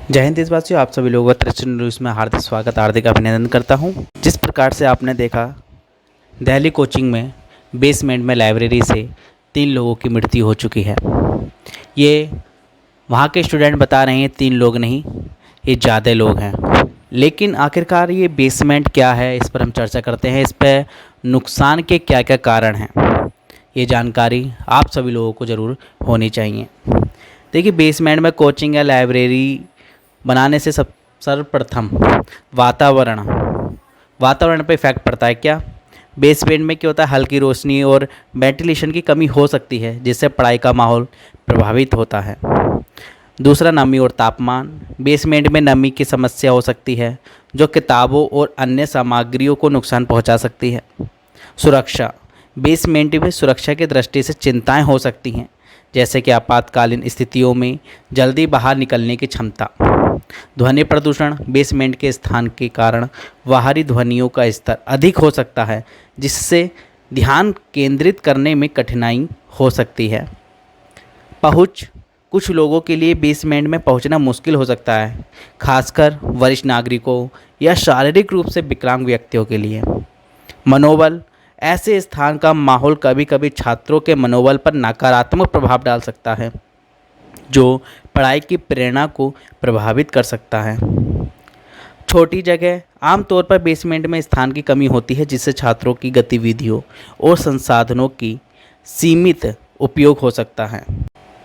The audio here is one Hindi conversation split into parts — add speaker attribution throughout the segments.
Speaker 1: जय हिंद देशवासियों, आप सभी लोगों का ट्रस्ट न्यूज़ में हार्दिक स्वागत, हार्दिक अभिनंदन करता हूं। जिस प्रकार से आपने देखा, दिल्ली कोचिंग में बेसमेंट में लाइब्रेरी से 3 लोगों की मृत्यु हो चुकी है। ये वहां के स्टूडेंट बता रहे हैं 3 लोग नहीं, ये ज़्यादा लोग हैं। लेकिन आखिरकार ये बेसमेंट क्या है, इस पर हम चर्चा करते हैं। इस पर नुकसान के क्या क्या कारण हैं, ये जानकारी आप सभी लोगों को ज़रूर होनी चाहिए। देखिए, बेसमेंट में कोचिंग या लाइब्रेरी बनाने से सर्वप्रथम वातावरण पे इफ़ेक्ट पड़ता है। क्या बेसमेंट में क्या होता है, हल्की रोशनी और वेंटिलेशन की कमी हो सकती है, जिससे पढ़ाई का माहौल प्रभावित होता है। दूसरा, नमी और तापमान। बेसमेंट में नमी की समस्या हो सकती है, जो किताबों और अन्य सामग्रियों को नुकसान पहुंचा सकती है। सुरक्षा। बेसमेंट में सुरक्षा की दृष्टि से चिंताएं हो सकती हैं, जैसे कि आपातकालीन स्थितियों में जल्दी बाहर निकलने की क्षमता। ध्वनि प्रदूषण। बेसमेंट के स्थान के कारण बाहरी ध्वनियों का स्तर अधिक हो सकता है, जिससे ध्यान केंद्रित करने में कठिनाई हो सकती है। पहुंच। कुछ लोगों के लिए बेसमेंट में पहुंचना मुश्किल हो सकता है, खासकर वरिष्ठ नागरिकों या शारीरिक रूप से विकलांग व्यक्तियों के लिए। मनोबल। ऐसे स्थान का माहौल कभी कभी छात्रों के मनोबल पर नकारात्मक प्रभाव डाल सकता है, जो पढ़ाई की प्रेरणा को प्रभावित कर सकता है। छोटी जगह। आमतौर पर बेसमेंट में स्थान की कमी होती है, जिससे छात्रों की गतिविधियों और संसाधनों की सीमित उपयोग हो सकता है।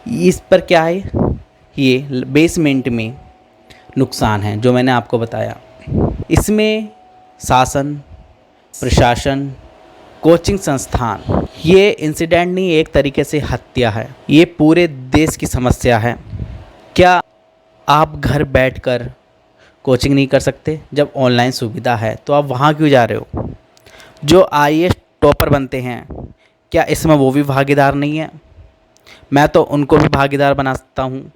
Speaker 1: इस पर क्या है, ये बेसमेंट में नुकसान है जो मैंने आपको बताया। इसमें शासन, प्रशासन, कोचिंग संस्थान, ये इंसिडेंट नहीं, एक तरीके से हत्या है। ये पूरे देश की समस्या है। क्या आप घर बैठकर कोचिंग नहीं कर सकते? जब ऑनलाइन सुविधा है तो आप वहाँ क्यों जा रहे हो? जो आईएएस टॉपर बनते हैं, क्या इसमें वो भी भागीदार नहीं है? मैं तो उनको भी भागीदार बना सकता हूँ,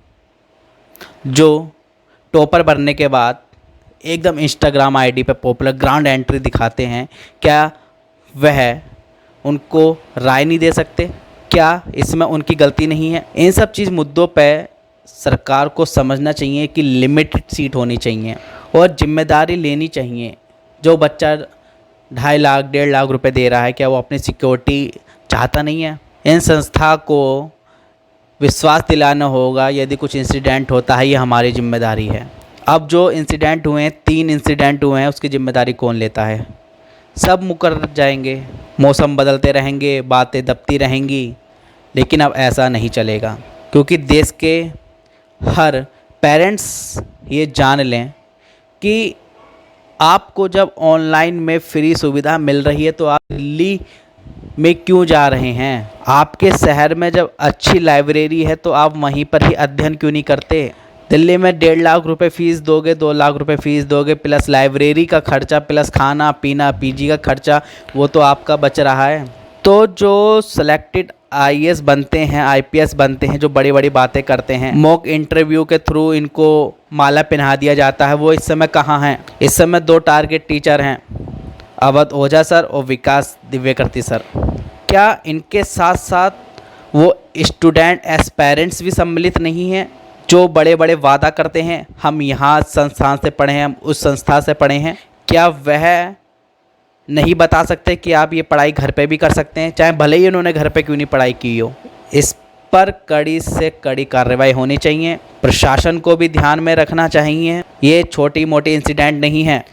Speaker 1: जो टॉपर बनने के बाद एकदम इंस्टाग्राम आईडी पे पॉपुलर ग्रांड एंट्री दिखाते हैं। क्या वह उनको राय नहीं दे सकते? क्या इसमें उनकी गलती नहीं है? इन सब चीज़ मुद्दों पे सरकार को समझना चाहिए कि लिमिटेड सीट होनी चाहिए और जिम्मेदारी लेनी चाहिए। जो बच्चा 2.5 लाख 1.5 लाख रुपए दे रहा है, क्या वो अपनी सिक्योरिटी चाहता नहीं है? इन संस्था को विश्वास दिलाना होगा, यदि कुछ इंसिडेंट होता है ये हमारी जिम्मेदारी है। अब जो इंसिडेंट हुए हैं, 3 इंसिडेंट हुए हैं, उसकी जिम्मेदारी कौन लेता है? सब मुकर जाएंगे, मौसम बदलते रहेंगे, बातें दबती रहेंगी, लेकिन अब ऐसा नहीं चलेगा, क्योंकि देश के हर पेरेंट्स ये जान लें कि आपको जब ऑनलाइन में फ्री सुविधा मिल रही है तो आप दिल्ली में क्यों जा रहे हैं? आपके शहर में जब अच्छी लाइब्रेरी है तो आप वहीं पर ही अध्ययन क्यों नहीं करते? दिल्ली में 1.5 लाख रुपए फ़ीस दोगे, 2 लाख रुपए फ़ीस दोगे, प्लस लाइब्रेरी का खर्चा, प्लस खाना पीना, पीजी का खर्चा, वो तो आपका बच रहा है। तो जो सिलेक्टेड आईएएस बनते हैं, आईपीएस बनते हैं, जो बड़ी बड़ी बातें करते हैं, मॉक इंटरव्यू के थ्रू इनको माला पहना दिया जाता है, वो इस समय कहाँ हैं? इस समय 2 टारगेट टीचर हैं, अवध ओझा सर और विकास दिव्यकृति सर। क्या इनके साथ साथ वो स्टूडेंट एस्पायरेंट्स भी सम्मिलित नहीं हैं, जो बड़े बड़े वादा करते हैं, हम यहाँ संस्थान से पढ़े हैं, हम उस संस्था से पढ़े हैं? क्या वह नहीं बता सकते कि आप ये पढ़ाई घर पे भी कर सकते हैं, चाहे भले ही उन्होंने घर पे क्यों नहीं पढ़ाई की हो? इस पर कड़ी से कड़ी कार्रवाई होनी चाहिए। प्रशासन को भी ध्यान में रखना चाहिए। ये छोटी मोटी इंसिडेंट नहीं है,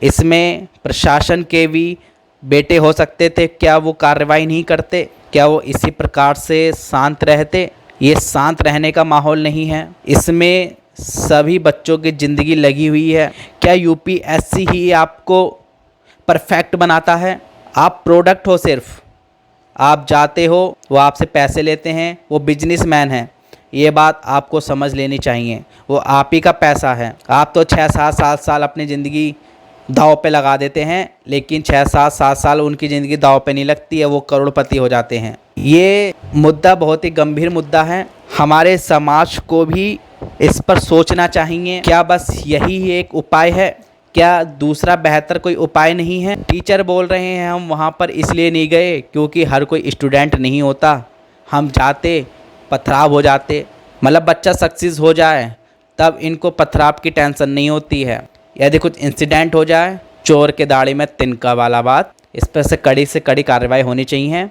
Speaker 1: इसमें प्रशासन के भी बेटे हो सकते थे। क्या वो कार्रवाई नहीं करते? क्या वो इसी प्रकार से शांत रहते? ये शांत रहने का माहौल नहीं है, इसमें सभी बच्चों की ज़िंदगी लगी हुई है। क्या यूपीएससी ही आपको परफेक्ट बनाता है? आप प्रोडक्ट हो, सिर्फ आप जाते हो, वो आपसे पैसे लेते हैं, वो बिजनेसमैन हैं, ये बात आपको समझ लेनी चाहिए। वो आप ही का पैसा है। आप तो 6-7 साल अपनी ज़िंदगी दांव पे लगा देते हैं, लेकिन 6-7 साल उनकी ज़िंदगी दांव पे नहीं लगती है, वो करोड़पति हो जाते हैं। ये मुद्दा बहुत ही गंभीर मुद्दा है, हमारे समाज को भी इस पर सोचना चाहिए। क्या बस यही एक उपाय है? क्या दूसरा बेहतर कोई उपाय नहीं है? टीचर बोल रहे हैं हम वहाँ पर इसलिए नहीं गए क्योंकि हर कोई स्टूडेंट नहीं होता, हम जाते पथराव हो जाते। मतलब बच्चा सक्सेस हो जाए तब इनको पथराव की टेंशन नहीं होती है। यदि कुछ इंसिडेंट हो जाए, चोर के दाढ़ी में तिनका वाला बात, इस पर से कड़ी कार्रवाई होनी चाहिए।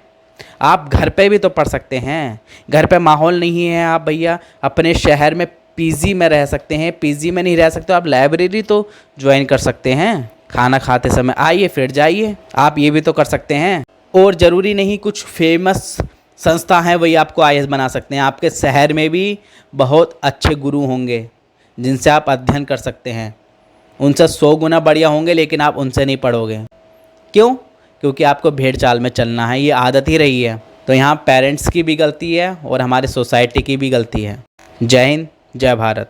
Speaker 1: आप घर पे भी तो पढ़ सकते हैं, घर पे माहौल नहीं है, आप भैया अपने शहर में पीजी में रह सकते हैं, पीजी में नहीं रह सकते आप लाइब्रेरी तो ज्वाइन कर सकते हैं। खाना खाते समय आइए फिर जाइए, आप ये भी तो कर सकते हैं। और ज़रूरी नहीं कुछ फेमस संस्था हैं वही आपको आईएएस बना सकते हैं, आपके शहर में भी बहुत अच्छे गुरु होंगे जिनसे आप अध्ययन कर सकते हैं। उनसे 100 गुना बढ़िया होंगे, लेकिन आप उनसे नहीं पढ़ोगे। क्यों? क्योंकि आपको भेड़ चाल में चलना है, ये आदत ही रही है। तो यहाँ पेरेंट्स की भी गलती है और हमारे सोसाइटी की भी गलती है। जय हिंद, जय भारत।